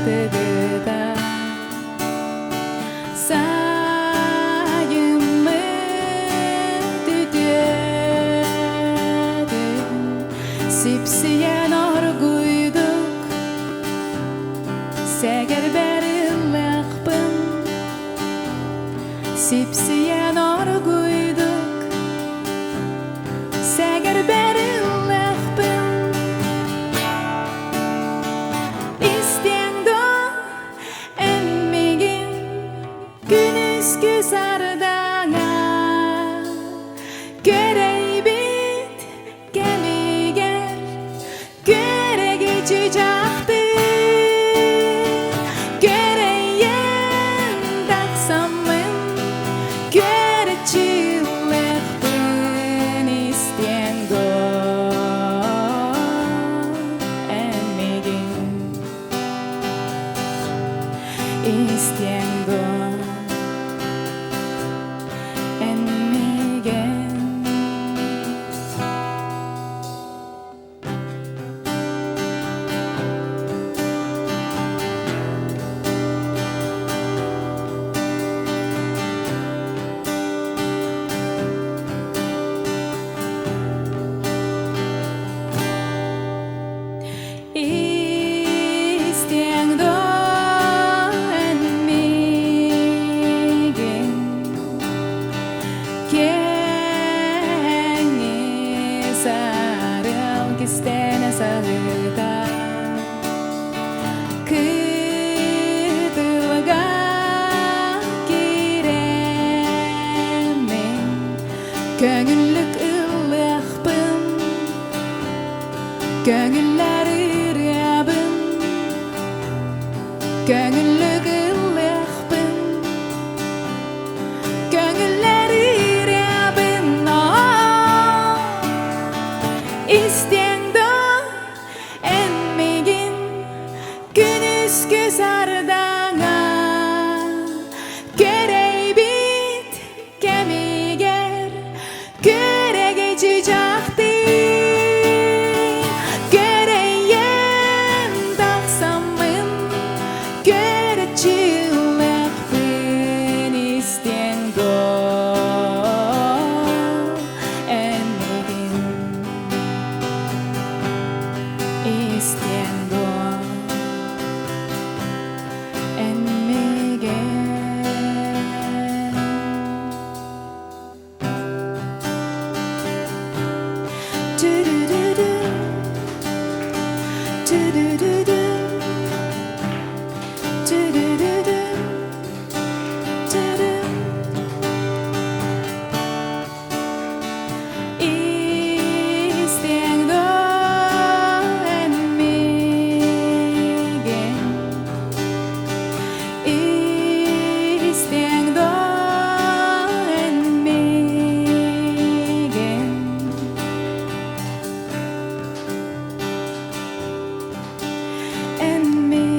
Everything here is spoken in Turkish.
tığda sayımı tütüdüm sipsiyen orguyduk seger berilekbin sipsiyen orguyduk seger berilekbin isteyendo emmigin günüz güzardana görey bit gemiger göre geçecekti göreyen daksamın göre çillektin isteyendo emmigin isteyendo emmigin isteyendo emmigin keni sarıl gistene sarıda kıtılga giremin köngüllük ılıkbın köngüller ırabın köngüllük ılıkbın köngüller ırabın isteyendo emmigin günüz güzardana görey bit gemiger göre geçecekti göreyen daksamın göre çillekbin isteyendo emmigin isteyendo emmigin tüdüdüdü tüdüdüdü tüdüdüdü tüdü isteyendo emmigin isteyendo emmigin emmigin.